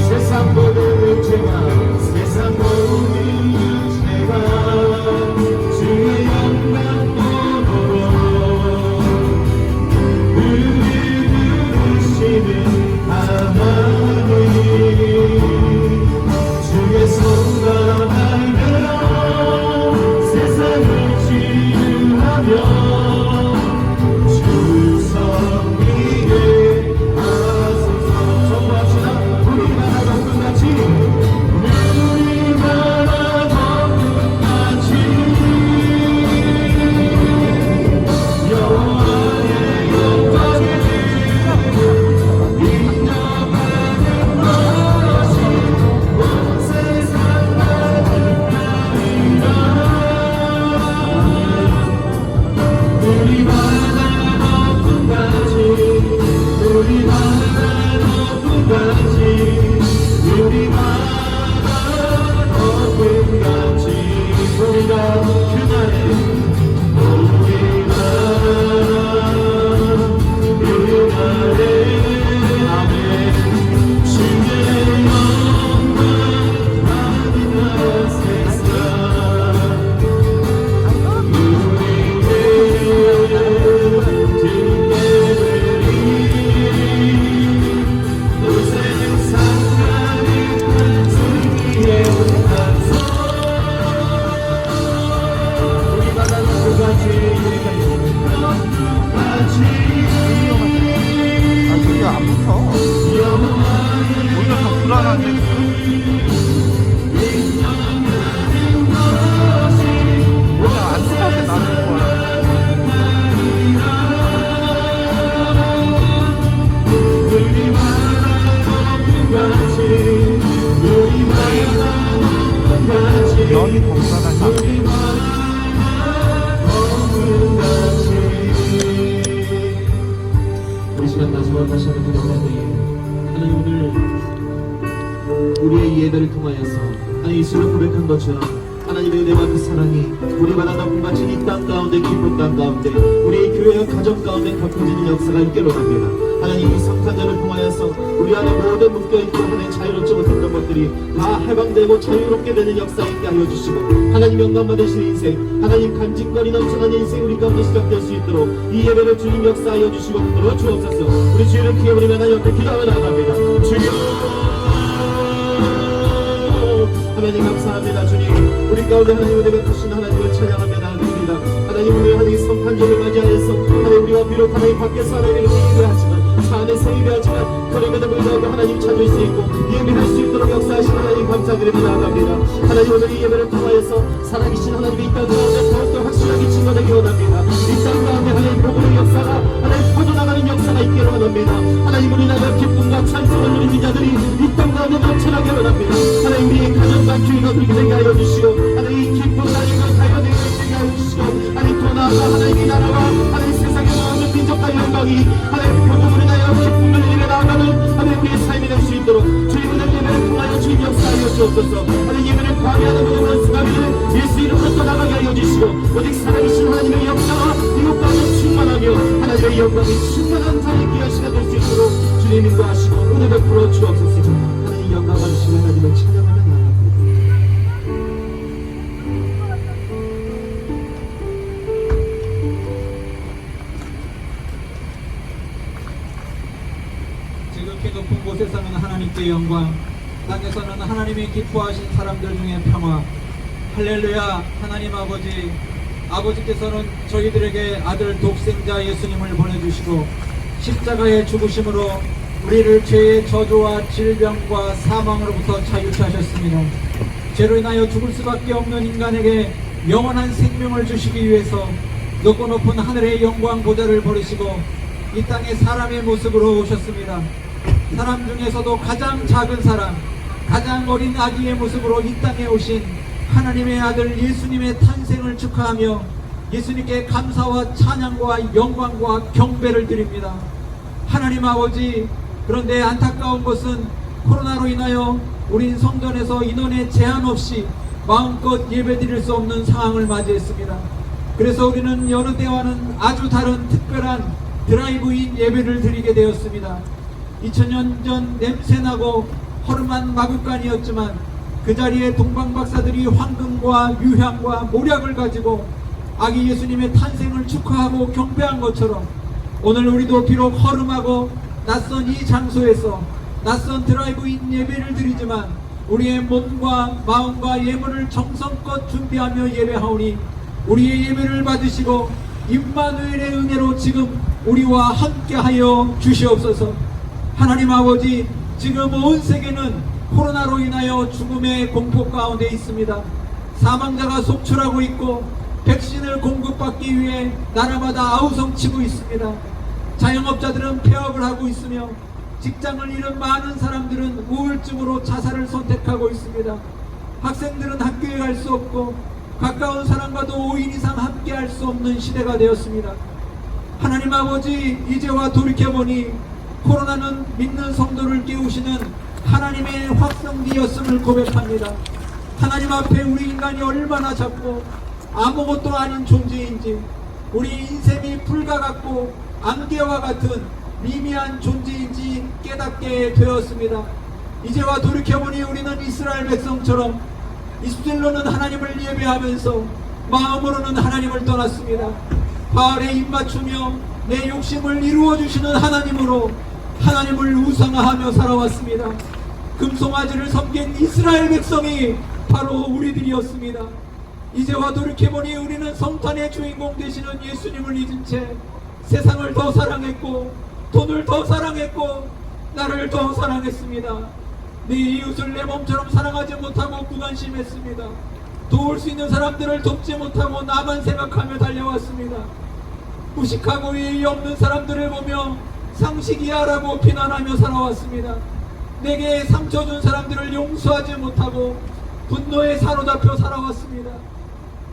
세상 모든 죄가 세상 모든 죄가 주의 영광 보도록 우리 부르시는 하나님 주의 손과 발으로 세상을 치유하며 영이 공산한 우리 시간 마지막 다시 한번 기도하니 하나님 오늘 우리의 이 예배를 통하여서 하나님 예수를 고백한 것처럼 하나님의 은혜와 그 사랑이 우리마다 불바친 이 땅 가운데 기쁜 땅 가운데 우리의 교회와 가정 가운데 덮여지는 역사가 있기로 합니다. 하나님 이 성탄절을 통하여서 우리 안에 모든 묶여있고 하나님 자유롭지 못했던 것들이 다 해방되고 자유롭게 되는 역사 있게 하여 주시고 하나님 영광 받으시는 인생 하나님 간직거리 넘쳐나는 인생 우리 가운데 시작될 수 있도록 이 예배를 주님 역사하여 주시고 붙들어 주옵소서. 우리 주의를 크게 부르며 하나님 옆에 기도하며 나갑니다. 주여 하나님 감사합니다. 주님 우리 가운데 하나님 은혜가 크신 하나님을 찬양하며 나아갑니다. 하나님 우리 하나님 성탄절을 맞이하여서 하나님 우리와 비록 하나님 밖에서 하나님을 예배하지만 차 안에서 예배하지만 그럼에도 불구하고 하나님 찾을 수 있고 예배할 수 있도록 역사하신 하나님 감사드리며 나아갑니다. 하나님 오늘 이 예배를 통하여서 살아계신 하나님의 이 땅 가운데 더욱더 확실하게 증거되기 원합니다. 이 땅 가운데 하나님 복음의 역사가 하나님 퍼져나가는 역사가 있기를 원합니다. 하나님 우리나라 기쁨과 찬송을 누리는 자들이 이 땅 가운데 넘쳐나게 원합니다. 하나님 우리의 가정과 교회가 그렇게 되게 하여 주시고 하나님 이 기쁜 날과 자연의 되게 하여 주시고 하나님 더 나아가 하나님 이 나라와 하나님 세상의 모든 민족과 영광이 하나님 복음을 인하여 기쁨을 일에 나아가는 하나님 우리의 삶이 될 수 있도록 주님의 예배를 통하여 주님 역사하여 주옵소서. 하나님 예배를 과미하는 모든 원수가비를 예수 이름으로 떠나가게 하여 주시고 오직 살아계신 하나님의 역사와 이곳 가운데 충만하며 하나님의 영광이 충만한 자의 귀한 시간 될 수 있도록 주님 인도하시고 은혜 베풀어 주옵소서. 하나님 영광 받으시고 하나님을 찬양하며 나아갑니다. 지극히 높은 곳에서는 하나님께 영광, 땅에서는 하나님이 기뻐하신 사람들 중에 평화. 할렐루야. 하나님 아버지, 아버지께서는 저희들에게 아들 독생자 예수님을 보내주시고 십자가의 죽으심으로 우리를 죄의 저주와 질병과 사망으로부터 자유케 하셨습니다. 죄로 인하여 죽을 수밖에 없는 인간에게 영원한 생명을 주시기 위해서 높고 높은 하늘의 영광 보좌를 버리시고 이 땅에 사람의 모습으로 오셨습니다. 사람 중에서도 가장 작은 사람, 가장 어린 아기의 모습으로 이 땅에 오신 하나님의 아들 예수님의 탄생을 축하하며 예수님께 감사와 찬양과 영광과 경배를 드립니다. 하나님 아버지, 그런데 안타까운 것은 코로나로 인하여 우린 성전에서 인원에 제한 없이 마음껏 예배드릴 수 없는 상황을 맞이했습니다. 그래서 우리는 여느 때와는 아주 다른 특별한 드라이브인 예배를 드리게 되었습니다. 2000년 전 냄새나고 허름한 마구간이었지만 그 자리에 동방박사들이 황금과 유향과 모략을 가지고 아기 예수님의 탄생을 축하하고 경배한 것처럼 오늘 우리도 비록 허름하고 낯선 이 장소에서 낯선 드라이브인 예배를 드리지만 우리의 몸과 마음과 예물을 정성껏 준비하며 예배하오니 우리의 예배를 받으시고 임마누엘의 은혜로 지금 우리와 함께하여 주시옵소서. 하나님 아버지, 지금 온 세계는 코로나로 인하여 죽음의 공포 가운데 있습니다. 사망자가 속출하고 있고 백신을 공급받기 위해 나라마다 아우성치고 있습니다. 자영업자들은 폐업을 하고 있으며 직장을 잃은 많은 사람들은 우울증으로 자살을 선택하고 있습니다. 학생들은 학교에 갈 수 없고 가까운 사람과도 5인 이상 함께 할 수 없는 시대가 되었습니다. 하나님 아버지, 이제와 돌이켜보니 코로나는 믿는 성도를 깨우시는 하나님의 확성기였음을 고백합니다. 하나님 앞에 우리 인간이 얼마나 작고 아무것도 아닌 존재인지, 우리 인생이 불과 같고 안개와 같은 미미한 존재인지 깨닫게 되었습니다. 이제와 돌이켜보니 우리는 이스라엘 백성처럼 입술로는 하나님을 예배하면서 마음으로는 하나님을 떠났습니다. 바알에 입맞추며 내 욕심을 이루어주시는 하나님으로 하나님을 우상화하며 살아왔습니다. 금송아지를 섬긴 이스라엘 백성이 바로 우리들이었습니다. 이제와 돌이켜보니 우리는 성탄의 주인공 되시는 예수님을 잊은 채 세상을 더 사랑했고 돈을 더 사랑했고 나를 더 사랑했습니다. 네 이웃을 내 몸처럼 사랑하지 못하고 무관심했습니다. 도울 수 있는 사람들을 돕지 못하고 나만 생각하며 달려왔습니다. 무식하고 예의 없는 사람들을 보며 상식이야라고 비난하며 살아왔습니다. 내게 상처 준 사람들을 용서하지 못하고 분노에 사로잡혀 살아왔습니다.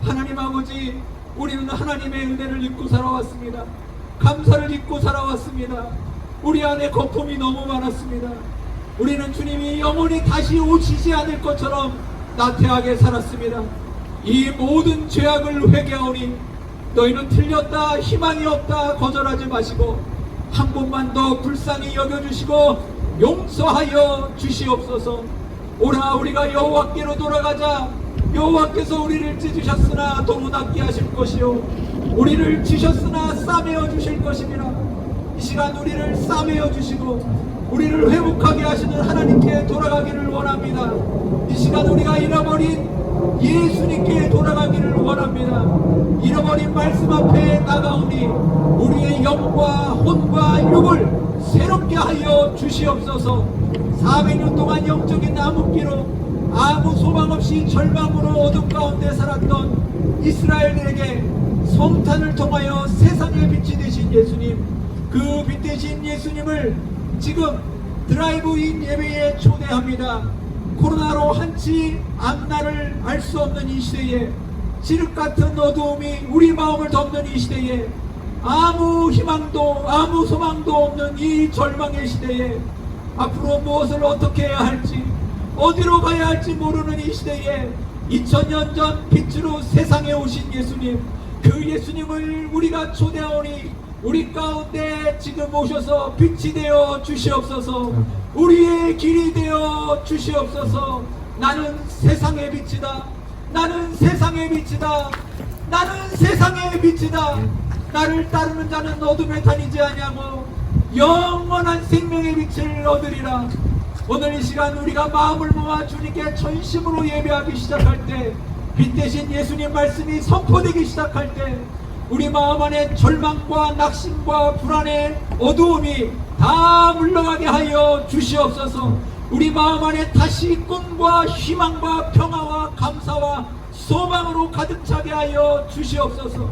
하나님 아버지, 우리는 하나님의 은혜를 잊고 살아왔습니다. 감사를 잊고 살아왔습니다. 우리 안에 거품이 너무 많았습니다. 우리는 주님이 영원히 다시 오시지 않을 것처럼 나태하게 살았습니다. 이 모든 죄악을 회개하오니 너희는 틀렸다, 희망이 없다 거절하지 마시고 한 번만 더 불쌍히 여겨주시고 용서하여 주시옵소서. 오라, 우리가 여호와께로 돌아가자. 여호와께서 우리를 찢으셨으나 도로 낫게 하실 것이요 우리를 치셨으나 싸매어 주실 것입니다. 이 시간 우리를 싸매어 주시고 우리를 회복하게 하시는 하나님께 돌아가기를 원합니다. 이 시간 우리가 잃어버린 예수님께 돌아가기를 원합니다. 잃어버린 말씀 앞에 나가오니 우리의 영과 혼과 육을 새롭게 하여 주시옵소서. 400년 동안 영적인 암흑기로 아무 소망 없이 절망으로 어둠 가운데 살았던 이스라엘들에게 성탄을 통하여 세상의 빛이 되신 예수님, 그 빛 되신 예수님을 지금 드라이브인 예배에 초대합니다. 코로나로 한치 앞날을 알 수 없는 이 시대에, 지륵같은 어두움이 우리 마음을 덮는 이 시대에, 아무 희망도 아무 소망도 없는 이 절망의 시대에 앞으로 무엇을 어떻게 해야 할지, 어디로 가야 할지 모르는 이 시대에 2000년 전 빛으로 세상에 오신 예수님, 그 예수님을 우리가 초대하오니 우리 가운데 지금 오셔서 빛이 되어 주시옵소서. 우리의 길이 되어 주시옵소서. 나는 세상의 빛이다. 나는 세상의 빛이다. 나는 세상의 빛이다. 나를 따르는 자는 어둠에 다니지 아니하고 영원한 생명의 빛을 얻으리라. 오늘 이 시간 우리가 마음을 모아 주님께 전심으로 예배하기 시작할 때, 빛 대신 예수님 말씀이 선포되기 시작할 때, 우리 마음 안에 절망과 낙심과 불안의 어두움이 다 물러가게 하여 주시옵소서. 우리 마음 안에 다시 꿈과 희망과 평화와 감사와 소망으로 가득 차게 하여 주시옵소서.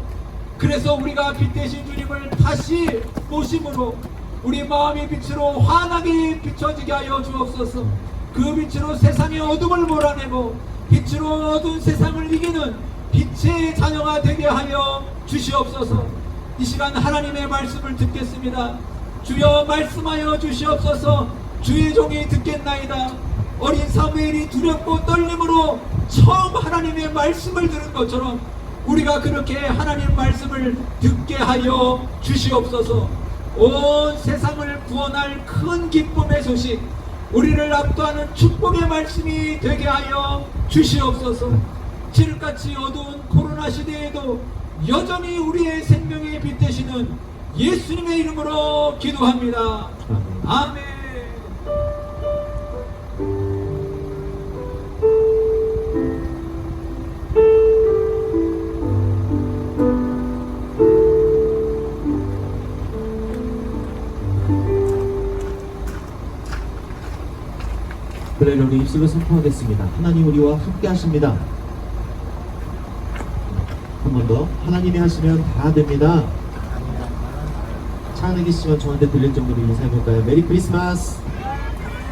그래서 우리가 빛 대신 주님을 다시 모심으로 우리 마음의 빛으로 환하게 비춰지게 하여 주옵소서. 그 빛으로 세상의 어둠을 몰아내고 빛으로 어두운 세상을 이기는 빛의 자녀가 되게 하여 주시옵소서. 이 시간 하나님의 말씀을 듣겠습니다. 주여 말씀하여 주시옵소서. 주의 종이 듣겠나이다. 어린 사무엘이 두렵고 떨림으로 처음 하나님의 말씀을 들은 것처럼 우리가 그렇게 하나님 말씀을 듣게 하여 주시옵소서. 온 세상을 구원할 큰 큰 기쁨의 소식, 우리를 압도하는 축복의 말씀이 되게 하여 주시옵소서. 칠흑같이 어두운 코로나 시대에도 여전히 우리의 생명의 빛 되시는 예수님의 이름으로 기도합니다. 아멘. 그래 우리 입술로 선포하겠습니다. 하나님 우리와 함께 하십니다. 한 번 더. 하나님이 하시면 다 됩니다. 차 안에 계시지만 저한테 들릴 정도로 인사해볼까요? 메리 크리스마스!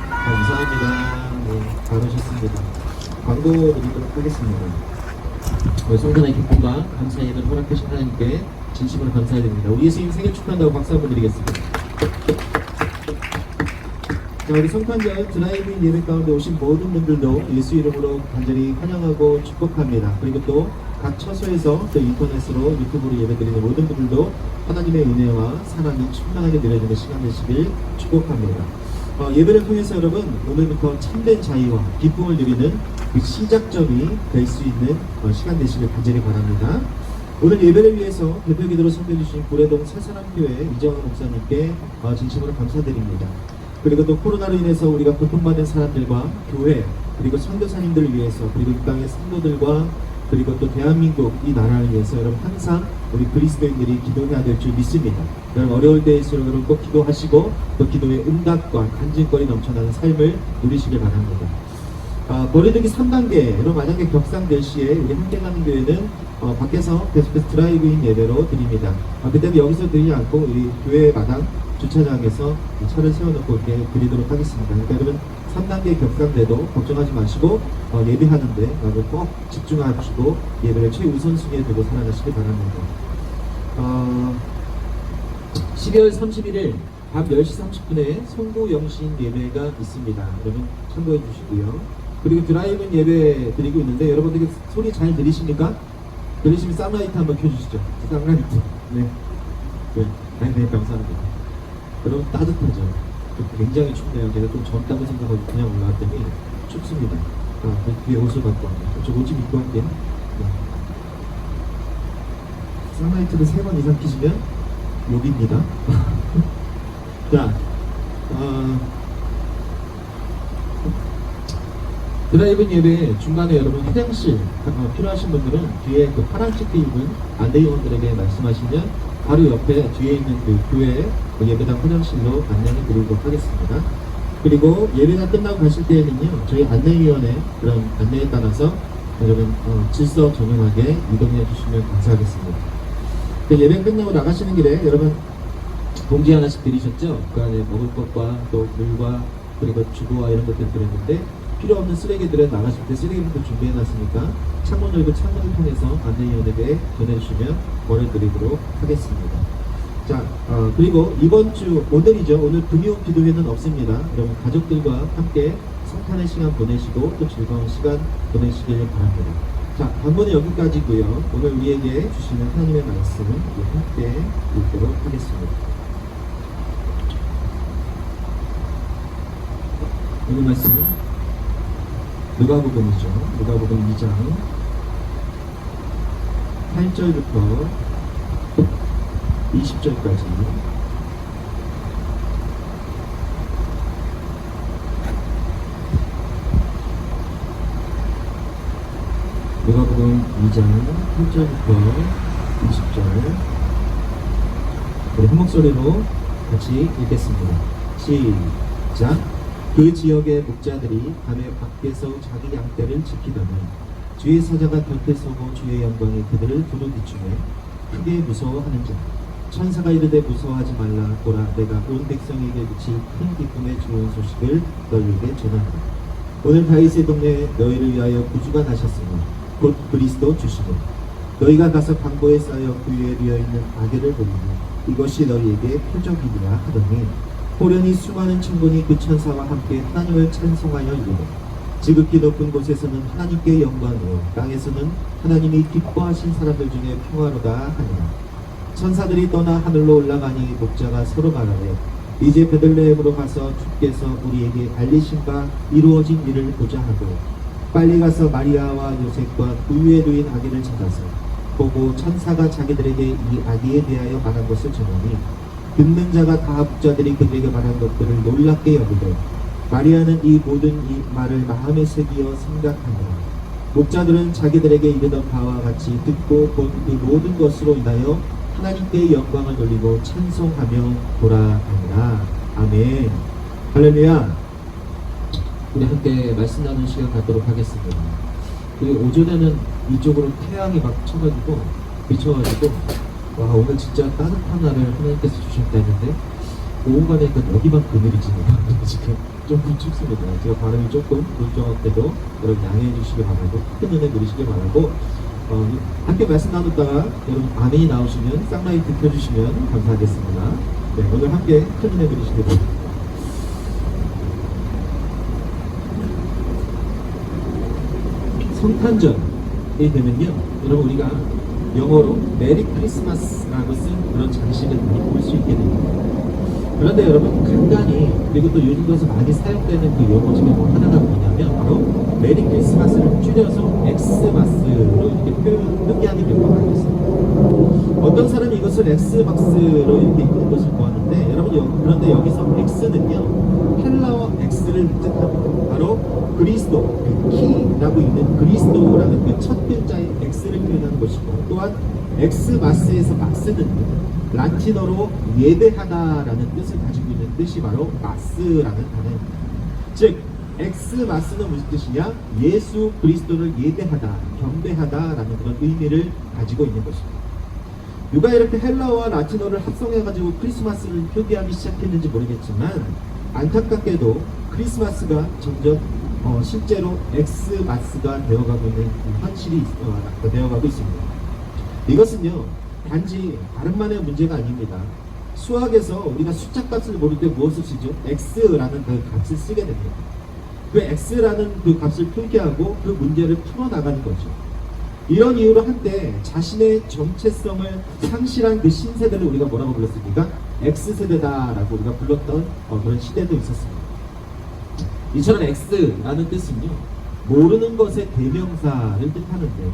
감사합니다. 네, 잘 오셨습니다. 광고 드리도록 하겠습니다. 성전의 기쁨과 감사의 예배를 허락하신 하나님께 진심으로 감사드립니다. 우리 예수님 생일 축하한다고 박수 한번 드리겠습니다. 자, 우리 성탄절 드라이브인 예배 가운데 오신 모든 분들도 예수 이름으로 간절히 환영하고 축복합니다. 그리고 또 각 처소에서 또 인터넷으로 유튜브로 예배드리는 모든 분들도 하나님의 은혜와 사랑이 충만하게 내려지는 시간 되시길 축복합니다. 예배를 통해서 여러분 오늘부터 참된 자유와 기쁨을 누리는 그 시작점이 될 수 있는 시간 되시길 간절히 바랍니다. 오늘 예배를 위해서 대표 기도로 섬겨주신 구례동 새사랑교회 이정환 목사님께 진심으로 감사드립니다. 그리고 또 코로나로 인해서 우리가 고통받는 사람들과 교회 그리고 선교사님들을 위해서 그리고 이 땅의 성도들과 그리고 또 대한민국 이 나라를 위해서 여러분 항상 우리 그리스도인들이 기도해야 될 줄 믿습니다. 여러분 어려울 때일수록 여러분 꼭 기도하시고 또 기도의 응답과 간증거리 넘쳐나는 삶을 누리시길 바랍니다. 머리들기 3단계 여러분 만약에 격상될 시에 우리 함께 가는 교회는 밖에서 계속해서 드라이브인 예배로 드립니다. 그때는 여기서 드리지 않고 우리 교회 마당 주차장에서 차를 세워놓고 이렇게 드리도록 하겠습니다. 그러니까 여러분 3단계 격상돼도 걱정하지 마시고 예배하는데 꼭 집중하시고 예배를 최우선순위에 두고 살아가시기 바랍니다. 12월 31일 밤 10시 30분에 송구영신 예배가 있습니다. 여러분 참고해 주시고요. 그리고 드라이브인 예배 드리고 있는데 여러분들 소리 잘 들리십니까? 들리시면 쌍라이트 한번 켜주시죠. 쌍라이트. 네. 네, 감사합니다. 여러분 따뜻하죠? 굉장히 춥네요. 제가 좀 젊다고 생각하고 그냥 올라왔더니 춥습니다. 뒤에 옷을 갖고 왔네요. 저 옷 좀 입고 할게요. 네. 쌍라이트를 3번 이상 키시면 욕입니다. 자, 드라이브인 예배 중간에 여러분 화장실 필요하신 분들은 뒤에 그 파란 치트 입은 안내위원들에게 말씀하시면 바로 옆에 뒤에 있는 그 교회 예배당 화장실로 안내해 드리도록 하겠습니다. 그리고 예배가 끝나고 가실 때에는요 저희 안내위원회 그런 안내에 따라서 여러분 질서 정연하게 이동해 주시면 감사하겠습니다. 예배 끝나고 나가시는 길에 여러분 봉지 하나씩 드리셨죠? 그 안에 먹을 것과 또 물과 그리고 주고와 이런 것들 드렸는데 필요 없는 쓰레기들은 나가실 때 쓰레기부터 준비해 놨으니까 창문 열고 창문을 통해서 안내위원에게 전해주시면 보내드리도록 하겠습니다. 자, 그리고 이번 주 오늘이죠. 오늘 금요 기도회는 없습니다. 여러분 가족들과 함께 성탄의 시간 보내시고 또 즐거운 시간 보내시길 바랍니다. 자, 본문은 여기까지고요. 오늘 우리에게 주시는 하나님의 말씀은 함께 읽도록 하겠습니다. 오늘 말씀 누가복음이죠. 누가복음 2장 8절부터 20절까지 누가복음 2장 8절부터 20절 우리 한 목소리로 같이 읽겠습니다. 시작. 그 지역의 목자들이 밤에 밖에서 자기 양떼를 지키더니 주의 사자가 곁에 서고 주의 영광이 그들을 두루비추매 크게 무서워하는 자 천사가 이르되 무서워하지 말라 보라 내가 온 백성에게 미칠 큰 기쁨의 좋은 소식을 너희에게 전한다. 오늘 다윗의 동네에 너희를 위하여 구주가 나셨으니 곧 그리스도 주시고 너희가 가서 강보에 쌓여 그 위에 비어있는 아기를 보리니 이것이 너희에게 표적이니라 하더니 호련히 수많은 천군이 그 천사와 함께 하나님을 찬송하여 이르되 지극히 높은 곳에서는 하나님께 영광이요 땅에서는 하나님이 기뻐하신 사람들 중에 평화로다 하니라. 천사들이 떠나 하늘로 올라가니 목자가 서로 말하되 이제 베들레헴으로 가서 주께서 우리에게 알리신 바 이루어진 일을 보자 하고 빨리 가서 마리아와 요셉과 그 위에 누인 아기를 찾아서 보고 천사가 자기들에게 이 아기에 대하여 말한 것을 전하니 듣는 자가 다 목자들이 그들에게 말한 것들을 놀랍게 여기되 마리아는 이 모든 이 말을 마음에 새기어 생각하니라. 목자들은 자기들에게 이르던 바와 같이 듣고 본 그 모든 것으로 인하여 하나님께 영광을 돌리고 찬송하며 돌아가니라. 아멘. 할렐루야. 우리 함께 말씀 나누는 시간 갖도록 하겠습니다. 오전에는 이쪽으로 태양이 막 쳐가지고 비춰가지고 와 오늘 진짜 따뜻한 날을 하나님께서 주셨다 했는데 오후 가니까 여기만 그늘이지 지금 좀 춥습니다. 제가 발음이 조금 불정확해도 여러분 양해해 주시기 바라고 큰 은혜 누리시기 바라고 함께 말씀 나눴다가 여러분 아멘이 나오시면 쌍라이트 켜주시면 감사하겠습니다. 네, 오늘 함께 큰 은혜 누리시기 바랍니다. 성탄절이 되면요 여러분 우리가 영어로 메리 크리스마스라고 쓴 그런 장식을 많이 볼 수 있게 됩니다. 그런데 여러분 간단히 그리고 또 요즘 들어서 많이 사용되는 그 용어 중에 뭐 하나가 뭐냐면 바로 메리 크리스마스를 줄여서 엑스마스로 이렇게 표기하는 경우가 많이 있습니다. 어떤 사람이 이것을 엑스박스로 이렇게 읽는 것을 보았는데 여러분 그런데 여기서 엑스는요 헬라어 엑스를 뜻합니다. 바로 그리스도, 그 키라고 있는 그리스도라는 그 첫 글자의 엑스를 표현하는 것이고 또한 엑스마스에서 마스는 라틴어로 예배하다라는 뜻을 가지고 있는 뜻이 바로 마스라는 단어입니다. 즉 엑스마스는 무슨 뜻이냐? 예수 그리스도를 예배하다, 경배하다라는 그런 의미를 가지고 있는 것입니다. 누가 이렇게 헬라어와 라틴어를 합성해가지고 크리스마스를 표기하기 시작했는지 모르겠지만 안타깝게도 크리스마스가 점점 실제로 엑스마스가 되어가고 있는 현실이 되어가고 있습니다. 이것은요 단지 발음만의 문제가 아닙니다. 수학에서 우리가 숫자 값을 모를 때 무엇을 쓰죠? x라는 그 값을 쓰게 됩니다. 그 x라는 그 값을 표기하고 그 문제를 풀어나가는 거죠. 이런 이유로 한때 자신의 정체성을 상실한 그 신세대를 우리가 뭐라고 불렀습니까? X세대다라고 우리가 불렀던 그런 시대도 있었습니다. 이처럼 X라는 뜻은요 모르는 것의 대명사를 뜻하는데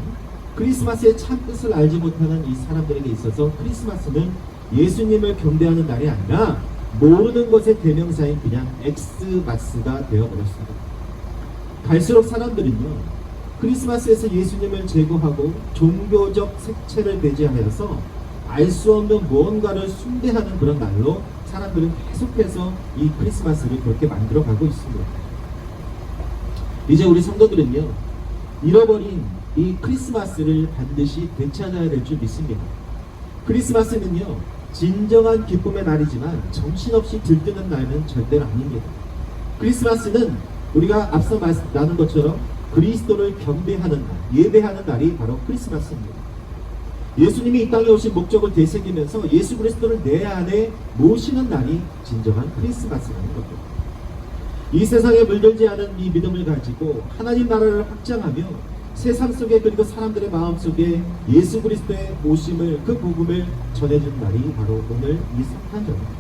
크리스마스의 참 뜻을 알지 못하는 이 사람들에게 있어서 크리스마스는 예수님을 경배하는 날이 아니라 모르는 것의 대명사인 그냥 엑스마스가 되어버렸습니다. 갈수록 사람들은요 크리스마스에서 예수님을 제거하고 종교적 색채를 배제하여서 알 수 없는 무언가를 숭배하는 그런 날로 사람들은 계속해서 이 크리스마스를 그렇게 만들어가고 있습니다. 이제 우리 성도들은요 잃어버린 이 크리스마스를 반드시 되찾아야 될 줄 믿습니다. 크리스마스는요 진정한 기쁨의 날이지만 정신없이 들뜨는 날은 절대로 아닙니다. 크리스마스는 우리가 앞서 나눈 것처럼 그리스도를 경배하는 날, 예배하는 날이 바로 크리스마스입니다. 예수님이 이 땅에 오신 목적을 되새기면서 예수 그리스도를 내 안에 모시는 날이 진정한 크리스마스라는 겁니다. 이 세상에 물들지 않은 이 믿음을 가지고 하나님 나라를 확장하며 세상 속에 그리고 사람들의 마음 속에 예수 그리스도의 모심을 그 복음을 전해준 날이 바로 오늘 이 성탄절입니다.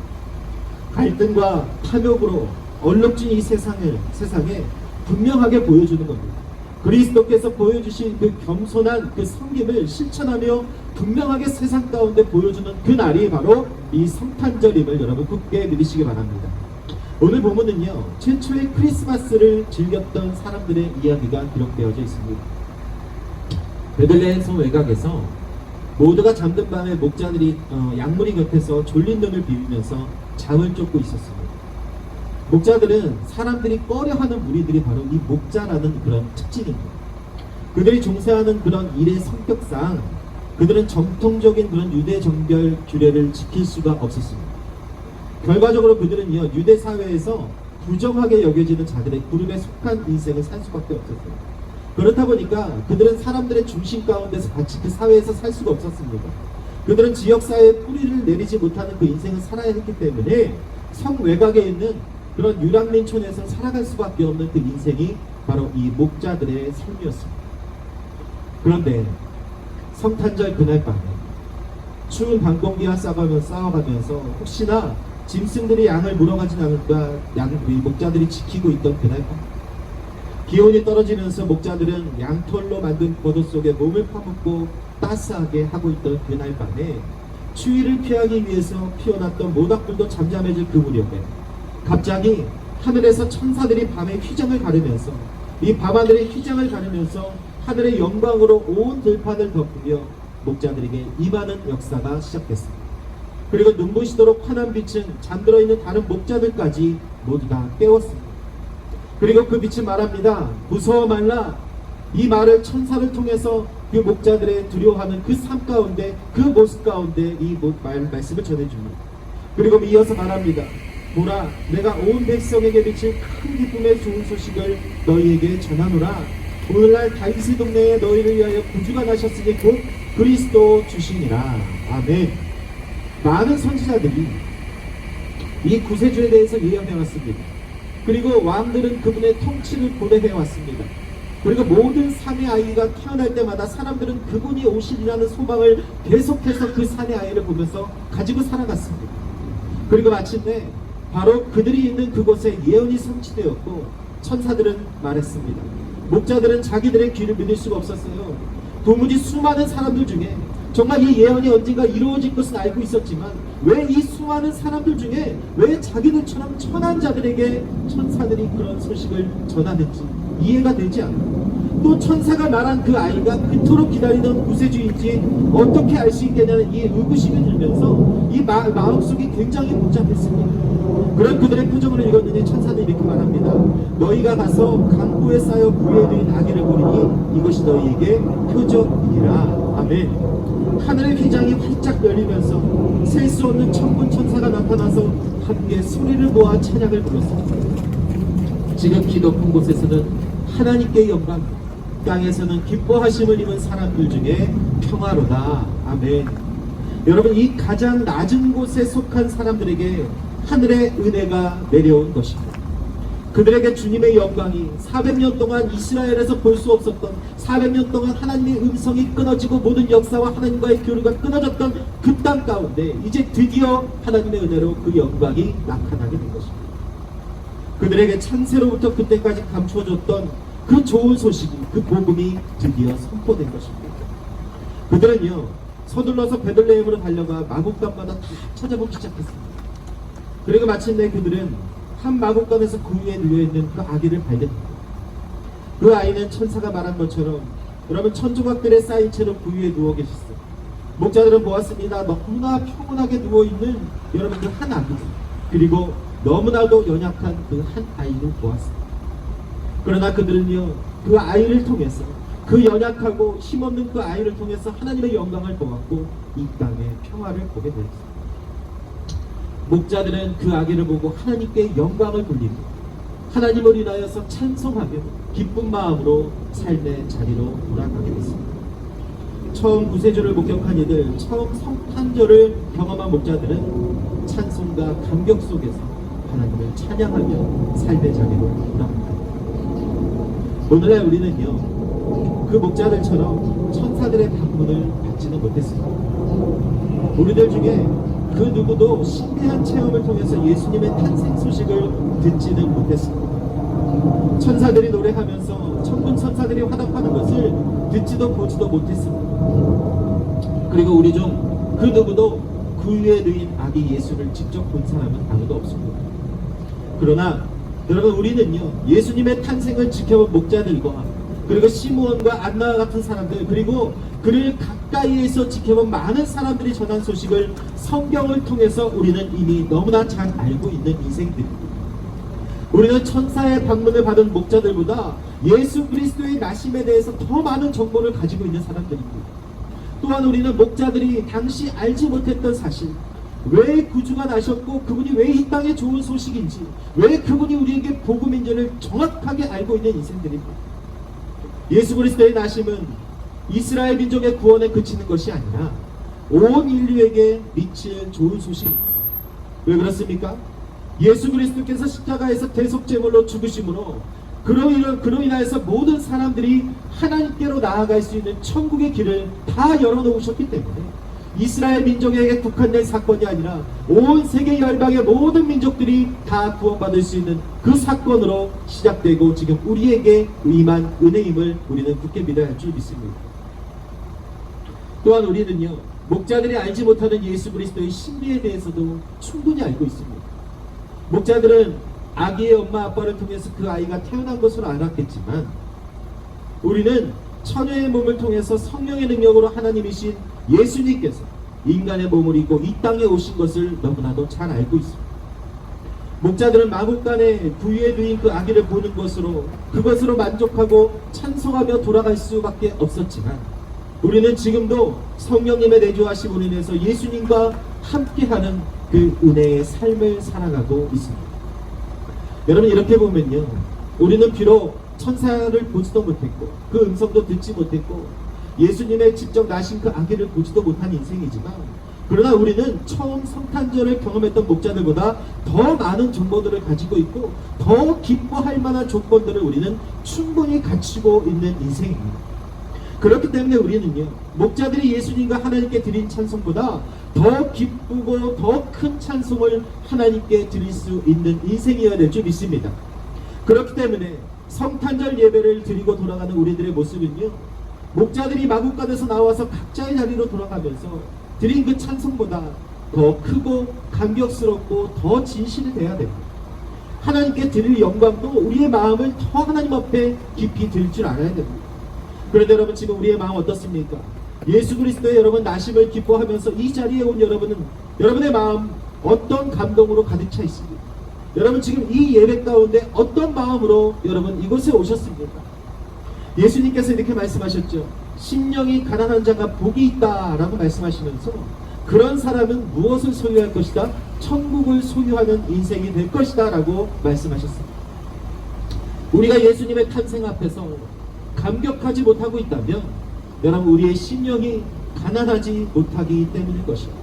갈등과 탐욕으로 얼룩진 이 세상에 분명하게 보여주는 겁니다. 그리스도께서 보여주신 그 겸손한 그 섬김을 실천하며 분명하게 세상 가운데 보여주는 그 날이 바로 이 성탄절임을 여러분 굳게 믿으시기 바랍니다. 오늘 본문은요 최초의 크리스마스를 즐겼던 사람들의 이야기가 기록되어져 있습니다. 베들레헴 성 외곽에서 모두가 잠든 밤에 목자들이 양무리 곁에서 졸린 눈을 비비면서 잠을 쫓고 있었습니다. 목자들은 사람들이 꺼려하는 무리들이 바로 이 목자라는 그런 특징입니다. 그들이 종사하는 그런 일의 성격상 그들은 정통적인 그런 유대 정결 규례를 지킬 수가 없었습니다. 결과적으로 그들은요 유대 사회에서 부정하게 여겨지는 자들의 그룹에 속한 인생을 살 수밖에 없었어요. 그렇다 보니까 그들은 사람들의 중심 가운데서 같이 그 사회에서 살 수가 없었습니다. 그들은 지역사회에 뿌리를 내리지 못하는 그 인생을 살아야 했기 때문에 성 외곽에 있는 그런 유랑민촌에서 살아갈 수밖에 없는 그 인생이 바로 이 목자들의 삶이었습니다. 그런데 성탄절 그날 밤에 추운 밤공기와 싸워가면서 혹시나 짐승들이 양을 물어가진 않을까 우리 목자들이 지키고 있던 그날 밤, 기온이 떨어지면서 목자들은 양털로 만든 겉옷 속에 몸을 파묻고 따스하게 하고 있던 그날 밤에 추위를 피하기 위해서 피어났던 모닥불도 잠잠해질 그 무렵에 갑자기 하늘에서 천사들이 밤의 휘장을 가르면서 이 밤하늘의 휘장을 가르면서 하늘의 영광으로 온 들판을 덮으며 목자들에게 임하는 역사가 시작됐습니다. 그리고 눈부시도록 환한 빛은 잠들어 있는 다른 목자들까지 모두 다 깨웠습니다. 그리고 그 빛은 말합니다. 무서워 말라. 이 말을 천사를 통해서 그 목자들의 두려워하는 그 삶 가운데, 그 모습 가운데 이 말씀을 전해줍니다. 그리고 이어서 말합니다. 보라, 내가 온 백성에게 비칠 큰 기쁨의 좋은 소식을 너희에게 전하노라. 오늘날 다윗의 동네에 너희를 위하여 구주가 나셨으니 곧 그리스도 주시니라. 아멘. 많은 선지자들이 이 구세주에 대해서 예언해 왔습니다. 그리고 왕들은 그분의 통치를 고대해 왔습니다. 그리고 모든 산의 아이가 태어날 때마다 사람들은 그분이 오시리라는 소망을 계속해서 그 산의 아이를 보면서 가지고 살아갔습니다. 그리고 마침내 바로 그들이 있는 그곳에 예언이 성취되었고 천사들은 말했습니다. 목자들은 자기들의 귀를 믿을 수가 없었어요. 도무지 수많은 사람들 중에 정말 이 예언이 언젠가 이루어질 것은 알고 있었지만 왜 이 수많은 사람들 중에 왜 자기들처럼 천한 자들에게 천사들이 그런 소식을 전하는지 이해가 되지 않고, 또 천사가 말한 그 아이가 그토록 기다리던 구세주인지 어떻게 알 수 있겠냐는 이 의구심이 들면서 이 마음속이 굉장히 복잡했습니다. 그런 그들의 표정을 읽었더니 천사들이 이렇게 말합니다. 너희가 가서 강구에 쌓여 구해둔 아기를 보리니 이것이 너희에게 표적이라. 아멘. 하늘의 휘장이 활짝 열리면서 셀 수 없는 천군 천사가 나타나서 함께 소리를 모아 찬양을 불렀습니다. 지극히 높은 곳에서는 하나님께 영광, 땅에서는 기뻐하심을 입은 사람들 중에 평화로다. 아멘. 여러분, 이 가장 낮은 곳에 속한 사람들에게 하늘의 은혜가 내려온 것입니다. 그들에게 주님의 영광이 400년 동안 이스라엘에서 볼 수 없었던, 400년 동안 하나님의 음성이 끊어지고 모든 역사와 하나님과의 교류가 끊어졌던 그 땅 가운데 이제 드디어 하나님의 은혜로 그 영광이 나타나게 된 것입니다. 그들에게 창세로부터 그때까지 감추어졌던 그 좋은 소식이, 그 복음이 드디어 선포된 것입니다. 그들은요, 서둘러서 베들레헴으로 달려가 마국간마다 다 찾아보기 시작했습니다. 그리고 마침내 그들은 한 마국간에서 그 위에 누워있는 그 아기를 발견합니다. 그 아이는 천사가 말한 것처럼 여러분 천조각들에 쌓인 채로 그 위에 누워 계셨어요. 목자들은 보았습니다. 너무나 평온하게 누워있는 여러분 그 한 아기, 그리고 너무나도 연약한 그 한 아이를 보았습니다. 그러나 그들은요, 그 아이를 통해서, 그 연약하고 힘없는 그 아이를 통해서 하나님의 영광을 보았고 이 땅의 평화를 보게 되었습니다. 목자들은 그 아기를 보고 하나님께 영광을 돌리고 하나님을 인하여서 찬송하며 기쁜 마음으로 삶의 자리로 돌아가게 됐습니다. 처음 구세주를 목격한 이들, 처음 성탄절을 경험한 목자들은 찬송과 감격 속에서 하나님을 찬양하며 삶의 자리로 돌아갑니다. 오늘날 우리는요, 그 목자들처럼 천사들의 방문을 받지는 못했습니다. 우리들 중에 그 누구도 신비한 체험을 통해서 예수님의 탄생 소식을 듣지는 못했습니다. 천사들이 노래하면서 천군 천사들이 화답하는 것을 듣지도 보지도 못했습니다. 그리고 우리 중 그 누구도 그 위에 누인 아기 예수를 직접 본 사람은 아무도 없습니다. 그러나 여러분, 우리는요, 예수님의 탄생을 지켜본 목자들과 그리고 시므온과 안나와 같은 사람들, 그리고 그를 가까이에서 지켜본 많은 사람들이 전한 소식을 성경을 통해서 우리는 이미 너무나 잘 알고 있는 인생들입니다. 우리는 천사의 방문을 받은 목자들보다 예수 그리스도의 나심에 대해서 더 많은 정보를 가지고 있는 사람들입니다. 또한 우리는 목자들이 당시 알지 못했던 사실, 왜 구주가 나셨고 그분이 왜 이 땅에 좋은 소식인지, 왜 그분이 우리에게 복음인지를 정확하게 알고 있는 인생들입니다. 예수 그리스도의 나심은 이스라엘 민족의 구원에 그치는 것이 아니라 온 인류에게 미칠 좋은 소식입니다. 왜 그렇습니까? 예수 그리스도께서 십자가에서 대속제물로 죽으심으로 그로 인하여서 모든 사람들이 하나님께로 나아갈 수 있는 천국의 길을 다 열어놓으셨기 때문에 이스라엘 민족에게 국한된 사건이 아니라 온 세계 열방의 모든 민족들이 다 구원받을 수 있는 그 사건으로 시작되고 지금 우리에게 임한 은혜임을 우리는 굳게 믿어야 할 줄 믿습니다. 또한 우리는요, 목자들이 알지 못하는 예수 그리스도의 신비에 대해서도 충분히 알고 있습니다. 목자들은 아기의 엄마 아빠를 통해서 그 아이가 태어난 것으로 알았겠지만 우리는 처녀의 몸을 통해서 성령의 능력으로 하나님이신 예수님께서 인간의 몸을 입고 이 땅에 오신 것을 너무나도 잘 알고 있습니다. 목자들은 마국간에 부위에 누인 그 아기를 보는 것으로 그것으로 만족하고 찬송하며 돌아갈 수밖에 없었지만 우리는 지금도 성령님의 내주하심으로 인해서 예수님과 함께하는 그 은혜의 삶을 살아가고 있습니다. 여러분, 이렇게 보면요, 우리는 비록 천사를 보지도 못했고 그 음성도 듣지 못했고 예수님의 직접 나신 그 아기를 보지도 못한 인생이지만 그러나 우리는 처음 성탄절을 경험했던 목자들보다 더 많은 정보들을 가지고 있고 더 기뻐할 만한 조건들을 우리는 충분히 갖추고 있는 인생입니다. 그렇기 때문에 우리는요, 목자들이 예수님과 하나님께 드린 찬송보다 더 기쁘고 더 큰 찬송을 하나님께 드릴 수 있는 인생이어야 될 줄 믿습니다. 그렇기 때문에 성탄절 예배를 드리고 돌아가는 우리들의 모습은요, 목자들이 마국간에서 나와서 각자의 자리로 돌아가면서 드린 그 찬송보다 더 크고 감격스럽고 더 진실이 돼야 됩니다. 하나님께 드릴 영광도 우리의 마음을 더 하나님 앞에 깊이 드릴 줄 알아야 됩니다. 그런데 여러분, 지금 우리의 마음 어떻습니까? 예수 그리스도의 여러분 나심을 기뻐하면서 이 자리에 온 여러분은 여러분의 마음 어떤 감동으로 가득 차 있습니까? 여러분, 지금 이 예배 가운데 어떤 마음으로 여러분 이곳에 오셨습니까? 예수님께서 이렇게 말씀하셨죠. 심령이 가난한 자가 복이 있다 라고 말씀하시면서 그런 사람은 무엇을 소유할 것이다? 천국을 소유하는 인생이 될 것이다 라고 말씀하셨습니다. 우리가 예수님의 탄생 앞에서 감격하지 못하고 있다면 여러분, 우리의 심령이 가난하지 못하기 때문일 것입니다.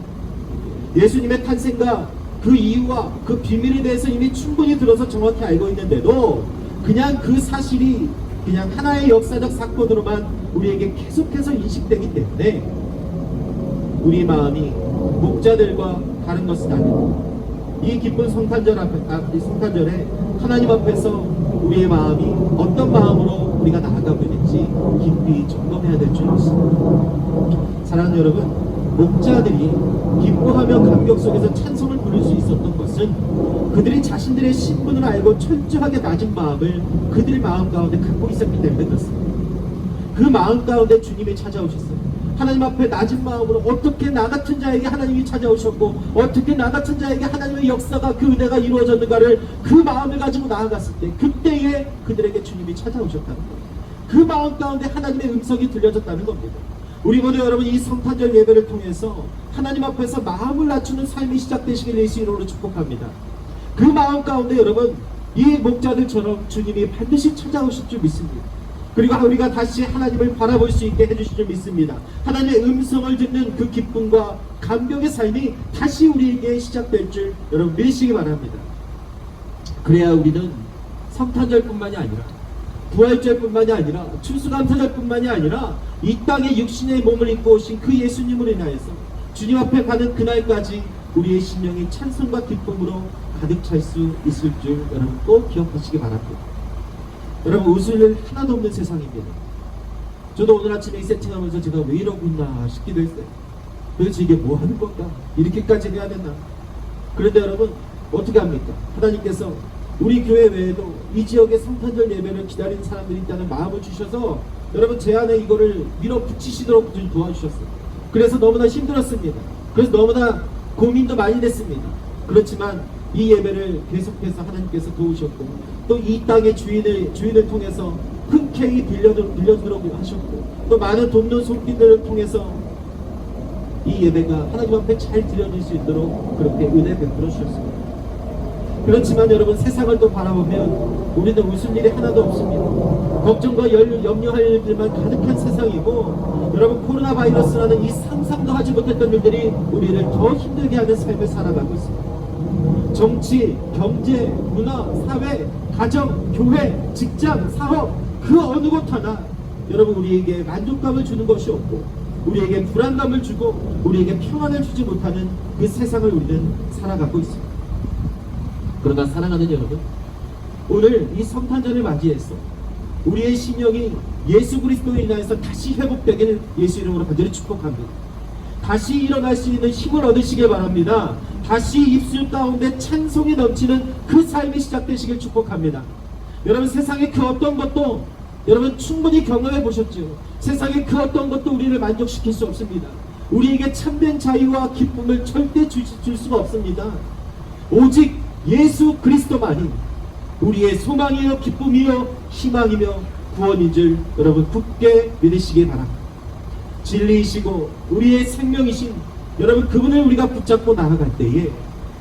예수님의 탄생과 그 이유와 그 비밀에 대해서 이미 충분히 들어서 정확히 알고 있는데도 그냥 그 사실이 그냥 하나의 역사적 사건으로만 우리에게 계속해서 인식되기 때문에 우리 마음이 목자들과 다른 것은 아닙니다. 이 기쁜 성탄절에 하나님 앞에서 우리의 마음이 어떤 마음으로 우리가 나아가고 있는지 깊이 점검해야 될 줄 믿습니다. 사랑하는 여러분, 목자들이 기뻐하며 감격 속에서 찬송을 부를 수 있었던 것은 그들이 자신들의 신분을 알고 철저하게 낮은 마음을 그들의 마음 가운데 갖고 있었기 때문에 그렇습니다. 그 마음 가운데 주님이 찾아오셨어요. 하나님 앞에 낮은 마음으로 어떻게 나 같은 자에게 하나님이 찾아오셨고 어떻게 나 같은 자에게 하나님의 역사가 그 은혜가 이루어졌는가를 그 마음을 가지고 나아갔을 때 그때에 그들에게 주님이 찾아오셨다는 거예요. 그 마음 가운데 하나님의 음성이 들려졌다는 겁니다. 우리 모두 여러분, 이 성탄절 예배를 통해서 하나님 앞에서 마음을 낮추는 삶이 시작되시길 예수 이름으로 축복합니다. 그 마음 가운데 여러분, 이 목자들처럼 주님이 반드시 찾아오실 줄 믿습니다. 그리고 우리가 다시 하나님을 바라볼 수 있게 해주실 줄 믿습니다. 하나님의 음성을 듣는 그 기쁨과 감격의 삶이 다시 우리에게 시작될 줄 여러분 믿으시기 바랍니다. 그래야 우리는 성탄절뿐만이 아니라 부활절뿐만이 아니라 추수감사절뿐만이 아니라 이 땅에 육신의 몸을 입고 오신 그 예수님으로 인하여서 주님 앞에 가는 그날까지 우리의 심령이 찬송과 기쁨으로 가득 찰 수 있을 줄 여러분 꼭 기억하시기 바랍니다. 여러분, 웃을 일 하나도 없는 세상입니다. 저도 오늘 아침에 이 세팅하면서 제가 왜 이러고 있나 싶기도 했어요. 도대체 이게 뭐 하는 건가? 이렇게까지 해야 되나? 그런데 여러분, 어떻게 합니까? 하나님께서 우리 교회 외에도 이 지역의 성탄절 예배를 기다리는 사람들이 있다는 마음을 주셔서 여러분 제 안에 이거를 밀어붙이시도록 좀 도와주셨어요. 그래서 너무나 힘들었습니다. 그래서 너무나 고민도 많이 됐습니다. 그렇지만 이 예배를 계속해서 하나님께서 도우셨고 또 이 땅의 주인을 통해서 흔쾌히 빌려주도록 하셨고 또 많은 돕는 손길들을 통해서 이 예배가 하나님 앞에 잘 드려질 수 있도록 그렇게 은혜 베풀어 주셨습니다. 그렇지만 여러분, 세상을 또 바라보면 우리는 웃을 일이 하나도 없습니다. 걱정과 염려할 일들만 가득한 세상이고 여러분, 코로나 바이러스라는 이 상상도 하지 못했던 일들이 우리를 더 힘들게 하는 삶을 살아가고 있습니다. 정치, 경제, 문화, 사회, 가정, 교회, 직장, 사업 그 어느 곳 하나 여러분 우리에게 만족감을 주는 것이 없고 우리에게 불안감을 주고 우리에게 평안을 주지 못하는 그 세상을 우리는 살아가고 있습니다. 그러나 사랑하는 여러분, 오늘 이 성탄절을 맞이해서 우리의 심령이 예수 그리스도에 인하여서 다시 회복되기를 예수 이름으로 간절히 축복합니다. 다시 일어날 수 있는 힘을 얻으시길 바랍니다. 다시 입술 가운데 찬송이 넘치는 그 삶이 시작되시길 축복합니다. 여러분, 세상의 그 어떤 것도 여러분 충분히 경험해 보셨죠? 세상의 그 어떤 것도 우리를 만족시킬 수 없습니다. 우리에게 참된 자유와 기쁨을 절대 줄 수가 없습니다. 오직 예수 그리스도만이 우리의 소망이요 기쁨이요 희망이며 구원인 줄 여러분 굳게 믿으시기 바랍니다. 진리이시고 우리의 생명이신 여러분 그분을 우리가 붙잡고 나아갈 때에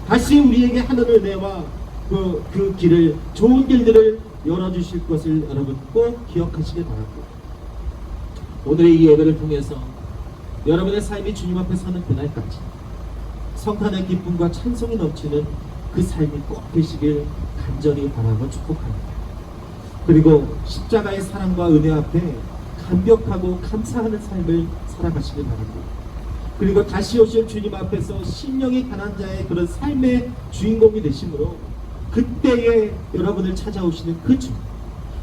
다시 우리에게 하는 은혜와 그 길을, 좋은 길들을 열어주실 것을 여러분 꼭 기억하시길 바랍니다. 오늘의 이 예배를 통해서 여러분의 삶이 주님 앞에 서는 그날까지 성탄의 기쁨과 찬송이 넘치는 그 삶이 꼭 되시길 간절히 바라고 축복합니다. 그리고 십자가의 사랑과 은혜 앞에 감격하고 감사하는 삶을 살아가시길 바랍니다. 그리고 다시 오실 주님 앞에서 심령이 가난 자의 그런 삶의 주인공이 되심으로 그때에 여러분을 찾아오시는 그 주,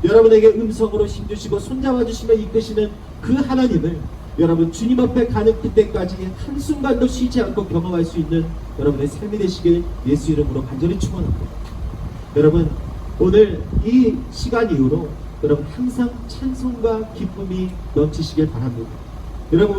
여러분에게 음성으로 힘주시고 손잡아 주시며 이끄시는 그 하나님을 여러분 주님 앞에 가는 그때까지 한순간도 쉬지 않고 경험할 수 있는 여러분의 삶이 되시길 예수 이름으로 간절히 축원합니다. 여러분, 오늘 이 시간 이후로 여러분 항상 찬송과 기쁨이 넘치시길 바랍니다. 여러분,